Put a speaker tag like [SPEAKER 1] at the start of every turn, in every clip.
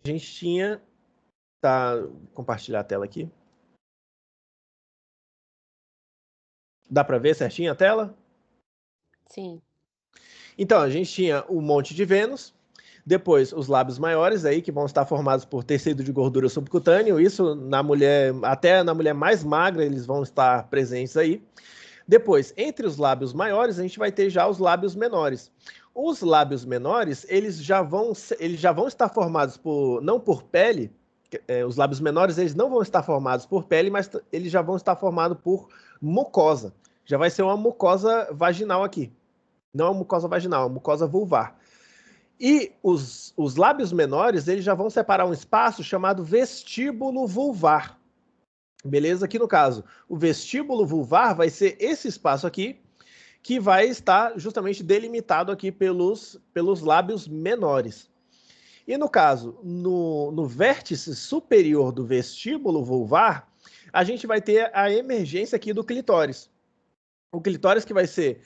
[SPEAKER 1] a gente tinha... Tá, compartilhar a tela aqui. Dá para ver certinho a tela?
[SPEAKER 2] Sim.
[SPEAKER 1] Então, a gente tinha o Monte de Vênus, depois os lábios maiores aí, que vão estar formados por tecido de gordura subcutâneo, isso na mulher, até na mulher mais magra, eles vão estar presentes aí. Depois, entre os lábios maiores, a gente vai ter já os lábios menores. Os lábios menores, eles já vão estar formados não por pele, os lábios menores, eles não vão estar formados por pele, mas eles já vão estar formados por mucosa. Já vai ser uma mucosa vaginal aqui. Não é uma mucosa vaginal, é uma mucosa vulvar. E os lábios menores, eles já vão separar um espaço chamado vestíbulo vulvar. Beleza? Aqui no caso, o vestíbulo vulvar vai ser esse espaço aqui, que vai estar justamente delimitado aqui pelos lábios menores. E no caso, no vértice superior do vestíbulo vulvar, a gente vai ter a emergência aqui do clitóris. O clitóris que vai ser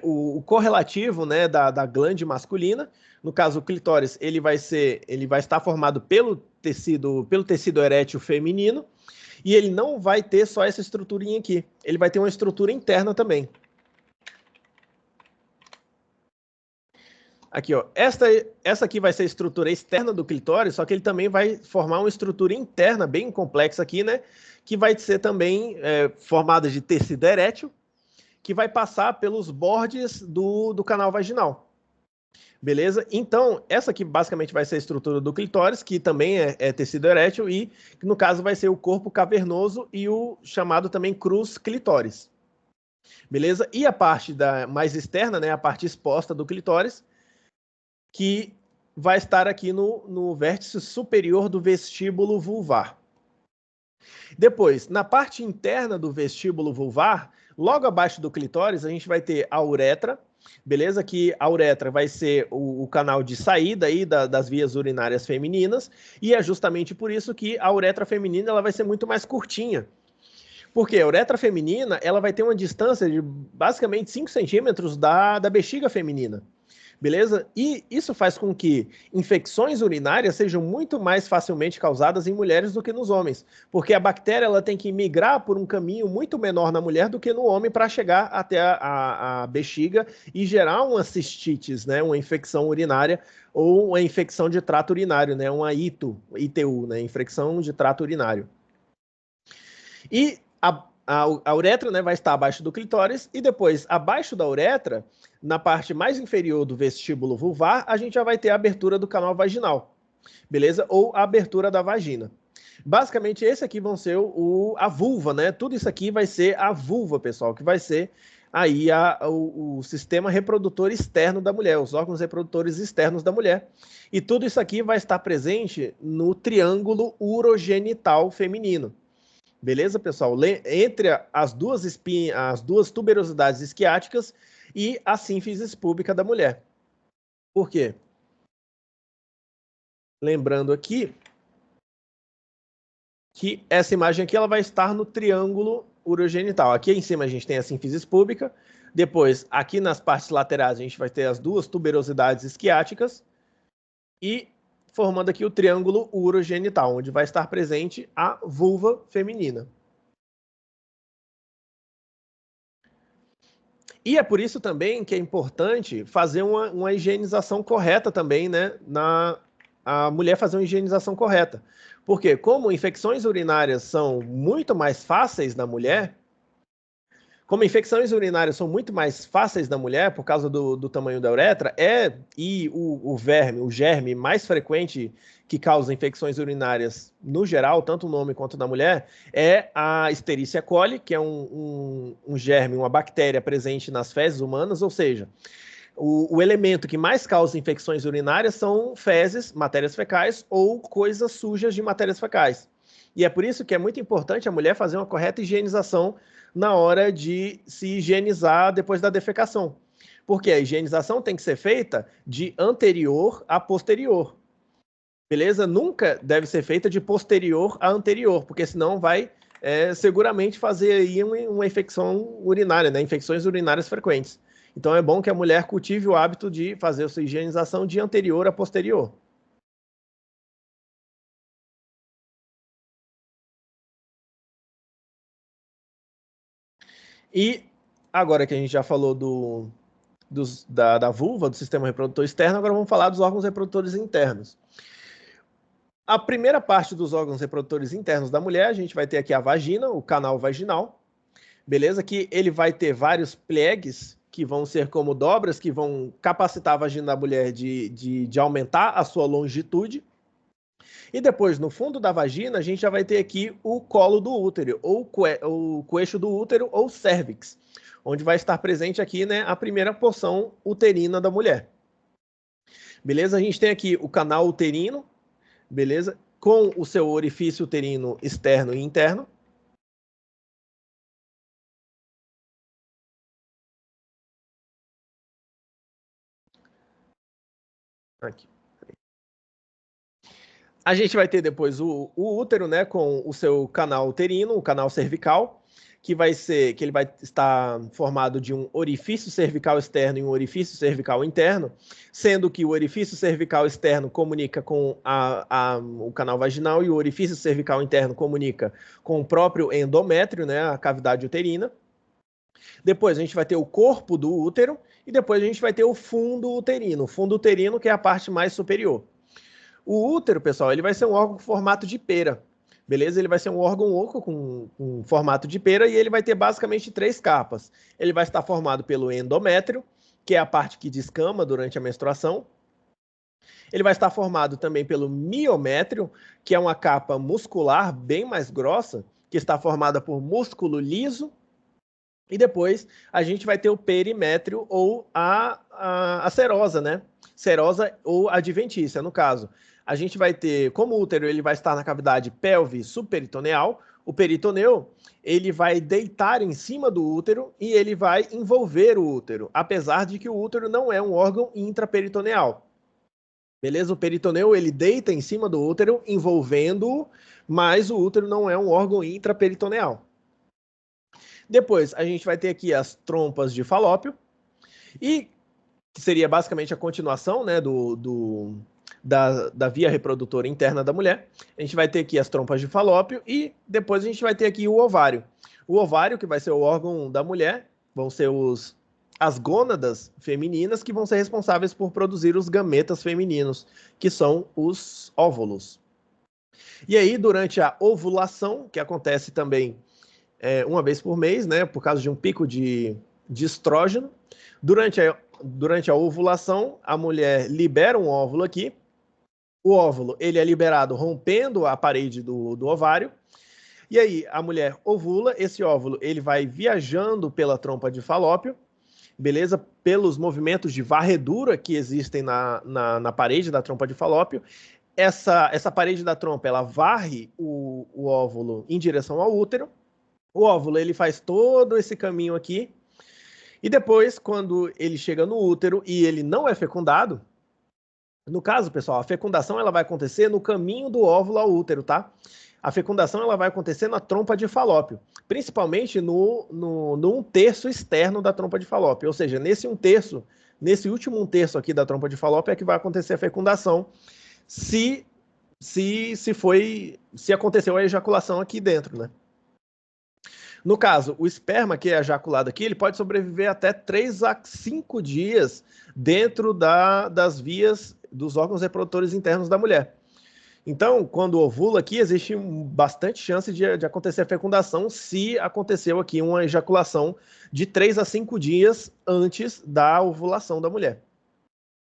[SPEAKER 1] o correlativo, né, da glande masculina. No caso, o clitóris ele vai estar formado pelo tecido erétil feminino, e ele não vai ter só essa estruturinha aqui. Ele vai ter uma estrutura interna também. Aqui, ó. Essa aqui vai ser a estrutura externa do clitóris, só que ele também vai formar uma estrutura interna bem complexa aqui, né? Que vai ser também formada de tecido erétil, que vai passar pelos bordes do canal vaginal. Beleza? Então, essa aqui basicamente vai ser a estrutura do clitóris, que também é tecido erétil, e que no caso vai ser o corpo cavernoso e o chamado também crus clitóris. Beleza? E a parte mais externa, né, a parte exposta do clitóris, que vai estar aqui no vértice superior do vestíbulo vulvar. Depois, na parte interna do vestíbulo vulvar, logo abaixo do clitóris, a gente vai ter a uretra, beleza? Que a uretra vai ser o canal de saída aí das vias urinárias femininas, e é justamente por isso que a uretra feminina ela vai ser muito mais curtinha. Porque a uretra feminina ela vai ter uma distância de basicamente 5 centímetros da bexiga feminina. Beleza? E isso faz com que infecções urinárias sejam muito mais facilmente causadas em mulheres do que nos homens, porque a bactéria ela tem que migrar por um caminho muito menor na mulher do que no homem para chegar até a bexiga e gerar uma cistites, né, uma infecção urinária ou uma infecção de trato urinário, né, uma ITU, né, infecção de trato urinário. E a uretra, né, vai estar abaixo do clitóris, e depois, abaixo da uretra, na parte mais inferior do vestíbulo vulvar, a gente já vai ter a abertura do canal vaginal, beleza? Ou a abertura da vagina. Basicamente, esse aqui vão ser a vulva, né? Tudo isso aqui vai ser a vulva, pessoal, que vai ser aí o sistema reprodutor externo da mulher, os órgãos reprodutores externos da mulher. E tudo isso aqui vai estar presente no triângulo urogenital feminino. Beleza, pessoal? Entre as duas tuberosidades isquiáticas e a sínfise púbica da mulher. Por quê? Lembrando aqui que essa imagem aqui ela vai estar no triângulo urogenital. Aqui em cima a gente tem a sínfise púbica. Depois, aqui nas partes laterais, a gente vai ter as duas tuberosidades isquiáticas. E formando aqui o triângulo urogenital, onde vai estar presente a vulva feminina. E é por isso também que é importante fazer uma higienização correta também, né? A mulher fazer uma higienização correta. Porque como infecções urinárias são muito mais fáceis na mulher, como infecções urinárias são muito mais fáceis na mulher por causa do tamanho da uretra, e o germe mais frequente que causa infecções urinárias no geral, tanto no homem quanto na mulher, é a Escherichia coli, que é um germe, uma bactéria presente nas fezes humanas, ou seja, o elemento que mais causa infecções urinárias são fezes, matérias fecais ou coisas sujas de matérias fecais. E é por isso que é muito importante a mulher fazer uma correta higienização na hora de se higienizar depois da defecação. Porque a higienização tem que ser feita de anterior a posterior. Beleza? Nunca deve ser feita de posterior a anterior, porque senão vai seguramente fazer aí uma infecção urinária, né? Infecções urinárias frequentes. Então é bom que a mulher cultive o hábito de fazer a sua higienização de anterior a posterior. E agora que a gente já falou da vulva, do sistema reprodutor externo, agora vamos falar dos órgãos reprodutores internos. A primeira parte dos órgãos reprodutores internos da mulher, a gente vai ter aqui a vagina, o canal vaginal, beleza? Que ele vai ter vários plegues, que vão ser como dobras, que vão capacitar a vagina da mulher de aumentar a sua longitude. E depois, no fundo da vagina, a gente já vai ter aqui o colo do útero, ou o coeixo do útero, ou cérvix, onde vai estar presente aqui, né, a primeira porção uterina da mulher. Beleza? A gente tem aqui o canal uterino, beleza? Com o seu orifício uterino externo e interno. Aqui. A gente vai ter depois o útero, né, com o seu canal uterino, o canal cervical, que ele vai estar formado de um orifício cervical externo e um orifício cervical interno, sendo que o orifício cervical externo comunica com o canal vaginal e o orifício cervical interno comunica com o próprio endométrio, né, a cavidade uterina. Depois a gente vai ter o corpo do útero e depois a gente vai ter o fundo uterino que é a parte mais superior. O útero, pessoal, ele vai ser um órgão com formato de pera, beleza? Ele vai ser um órgão oco com formato de pera e ele vai ter basicamente 3 capas. Ele vai estar formado pelo endométrio, que é a parte que descama durante a menstruação. Ele vai estar formado também pelo miométrio, que é uma capa muscular bem mais grossa, que está formada por músculo liso. E depois a gente vai ter o perimétrio ou a serosa, né? Serosa ou adventícia, no caso. A gente vai ter, como o útero ele vai estar na cavidade pelve subperitoneal, o peritoneu ele vai deitar em cima do útero e ele vai envolver o útero, apesar de que o útero não é um órgão intraperitoneal. Beleza? O peritoneu ele deita em cima do útero, envolvendo-o, mas o útero não é um órgão intraperitoneal. Depois, a gente vai ter aqui as trompas de Falópio, e que seria basicamente a continuação, né, da via reprodutora interna da mulher. A gente vai ter aqui as trompas de Falópio e depois a gente vai ter aqui o ovário. O ovário, que vai ser o órgão da mulher, vão ser as gônadas femininas que vão ser responsáveis por produzir os gametas femininos, que são os óvulos. E aí, durante a ovulação, que acontece também uma vez por mês, né, por causa de um pico de estrógeno. Durante a ovulação, a mulher libera um óvulo aqui. O óvulo ele é liberado rompendo a parede do ovário. E aí a mulher ovula, esse óvulo ele vai viajando pela trompa de Falópio, beleza? Pelos movimentos de varredura que existem na parede da trompa de Falópio. Essa parede da trompa ela varre o óvulo em direção ao útero. O óvulo ele faz todo esse caminho aqui e depois, quando ele chega no útero e ele não é fecundado, no caso, pessoal, a fecundação ela vai acontecer no caminho do óvulo ao útero, tá? A fecundação ela vai acontecer na trompa de Falópio, principalmente no 1/3 externo da trompa de Falópio, ou seja, nesse último 1/3 aqui da trompa de Falópio é que vai acontecer a fecundação, se aconteceu a ejaculação aqui dentro, né? No caso, o esperma que é ejaculado aqui, ele pode sobreviver até 3 a 5 dias dentro das vias dos órgãos reprodutores internos da mulher. Então, quando ovula aqui, existe bastante chance de acontecer a fecundação se aconteceu aqui uma ejaculação de 3 a 5 dias antes da ovulação da mulher.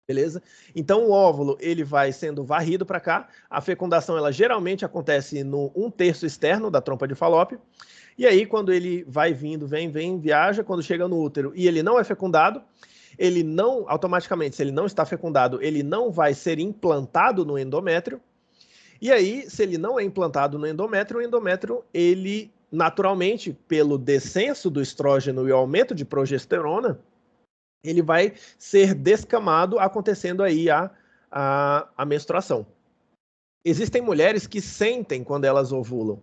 [SPEAKER 1] Beleza? Então, o óvulo ele vai sendo varrido para cá. A fecundação ela geralmente acontece no 1/3 externo da trompa de Falópio. E aí, quando ele vai vindo, vem, viaja, quando chega no útero e ele não é fecundado, ele não, automaticamente, se ele não está fecundado, ele não vai ser implantado no endométrio. E aí, se ele não é implantado no endométrio, o endométrio, ele, naturalmente, pelo descenso do estrógeno e o aumento de progesterona, ele vai ser descamado, acontecendo aí a menstruação. Existem mulheres que sentem quando elas ovulam.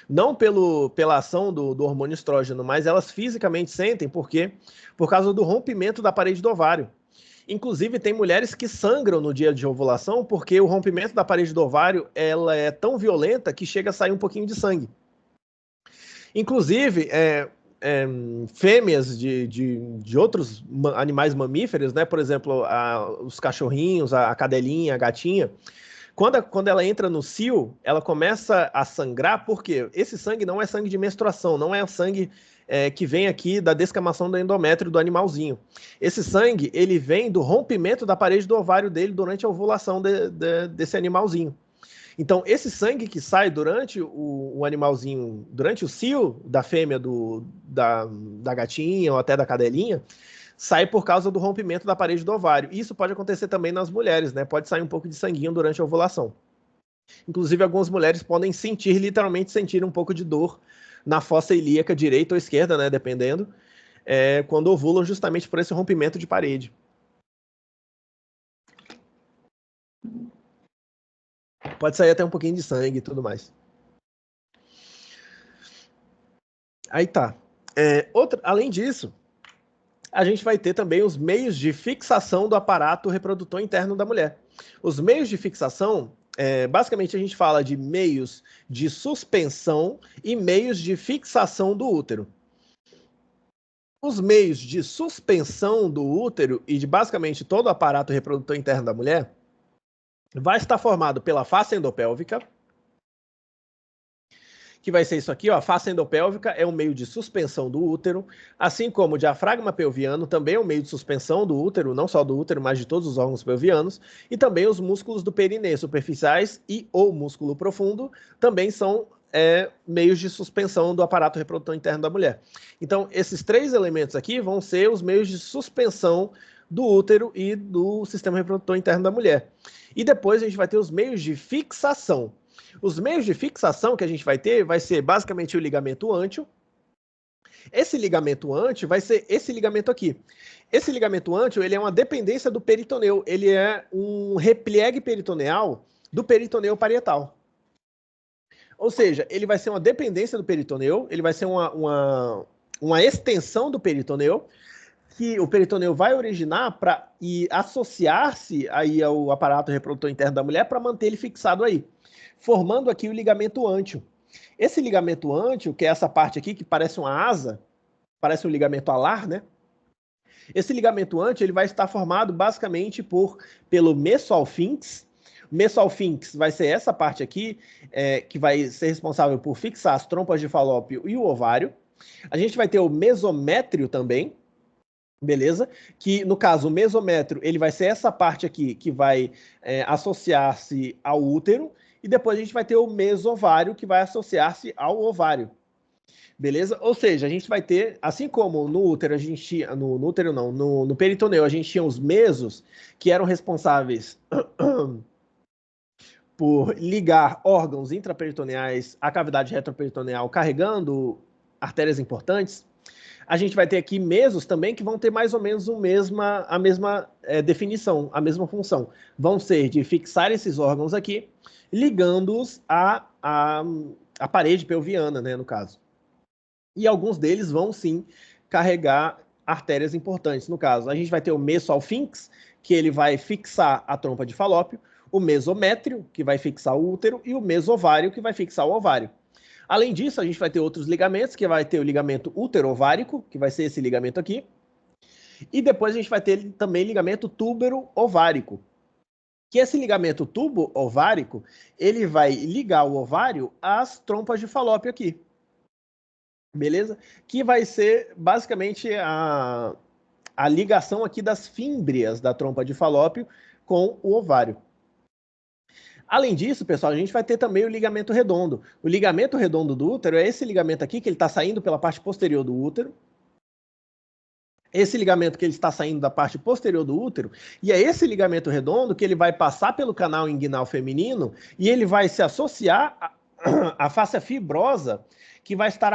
[SPEAKER 1] Não pela ação do hormônio estrógeno, mas elas fisicamente sentem, por quê? Por causa do rompimento da parede do ovário. Inclusive, tem mulheres que sangram no dia de ovulação porque o rompimento da parede do ovário ela é tão violenta que chega a sair um pouquinho de sangue. Inclusive, fêmeas de outros animais mamíferos, né? Por exemplo, os cachorrinhos, a cadelinha, a gatinha. Quando ela entra no cio, ela começa a sangrar, porque esse sangue não é sangue de menstruação, não é o sangue que vem aqui da descamação do endométrio do animalzinho. Esse sangue, ele vem do rompimento da parede do ovário dele durante a ovulação desse animalzinho. Então, esse sangue que sai durante o animalzinho, durante o cio da fêmea da gatinha ou até da cadelinha, sai por causa do rompimento da parede do ovário. Isso pode acontecer também nas mulheres, né? Pode sair um pouco de sanguinho durante a ovulação. Inclusive, algumas mulheres podem literalmente sentir um pouco de dor na fossa ilíaca direita ou esquerda, né? Dependendo, quando ovulam justamente por esse rompimento de parede. Pode sair até um pouquinho de sangue e tudo mais. Aí tá. Além disso, a gente vai ter também os meios de fixação do aparato reprodutor interno da mulher. Os meios de fixação, basicamente a gente fala de meios de suspensão e meios de fixação do útero. Os meios de suspensão do útero e de basicamente todo o aparato reprodutor interno da mulher vai estar formado pela face endopélvica, que vai ser isso aqui, ó, a face endopélvica é um meio de suspensão do útero, assim como o diafragma pelviano também é um meio de suspensão do útero, não só do útero, mas de todos os órgãos pelvianos, e também os músculos do perineu superficiais e o músculo profundo também são meios de suspensão do aparato reprodutor interno da mulher. Então, esses três elementos aqui vão ser os meios de suspensão do útero e do sistema reprodutor interno da mulher. E depois a gente vai ter os meios de fixação. Os meios de fixação que a gente vai ter vai ser basicamente o ligamento ântio. Esse ligamento ântio vai ser esse ligamento aqui. Esse ligamento ântio, ele é uma dependência do peritoneu. Ele é um repliegue peritoneal do peritoneu parietal. Ou seja, ele vai ser uma dependência do peritoneu, ele vai ser uma extensão do peritoneu, que o peritoneu vai originar e associar-se aí ao aparato reprodutor interno da mulher para manter ele fixado aí, formando aqui o ligamento ântio. Esse ligamento ântio, que é essa parte aqui que parece uma asa, parece um ligamento alar, né? Esse ligamento ântio, ele vai estar formado basicamente pelo mesoalfíncus. O mesoalfíncus vai ser essa parte aqui, que vai ser responsável por fixar as trompas de falópio e o ovário. A gente vai ter o mesométrio também, beleza? Que, no caso, o mesométrio, ele vai ser essa parte aqui que vai associar-se ao útero, e depois a gente vai ter o mesovário, que vai associar-se ao ovário. Beleza? Ou seja, a gente vai ter, assim como no útero a gente tinha, no útero não, no peritoneu a gente tinha os mesos, que eram responsáveis por ligar órgãos intraperitoneais à cavidade retroperitoneal, carregando artérias importantes. A gente vai ter aqui mesos também que vão ter mais ou menos a mesma definição, a mesma função. Vão ser de fixar esses órgãos aqui, ligando-os à parede pelviana, né, no caso. E alguns deles vão, sim, carregar artérias importantes. No caso, a gente vai ter o mesoalfíncus, que ele vai fixar a trompa de falópio, o mesométrio, que vai fixar o útero, e o mesovário, que vai fixar o ovário. Além disso, a gente vai ter outros ligamentos, que vai ter o ligamento útero-ovárico, que vai ser esse ligamento aqui. E depois a gente vai ter também ligamento túbero-ovárico, que esse ligamento tubo-ovárico, ele vai ligar o ovário às trompas de falópio aqui. Beleza? Que vai ser basicamente a ligação aqui das fímbrias da trompa de falópio com o ovário. Além disso, pessoal, a gente vai ter também o ligamento redondo. O ligamento redondo do útero é esse ligamento aqui, que ele está saindo pela parte posterior do útero. Esse ligamento que ele está saindo da parte posterior do útero, e é esse ligamento redondo que ele vai passar pelo canal inguinal feminino e ele vai se associar à face fibrosa que vai estar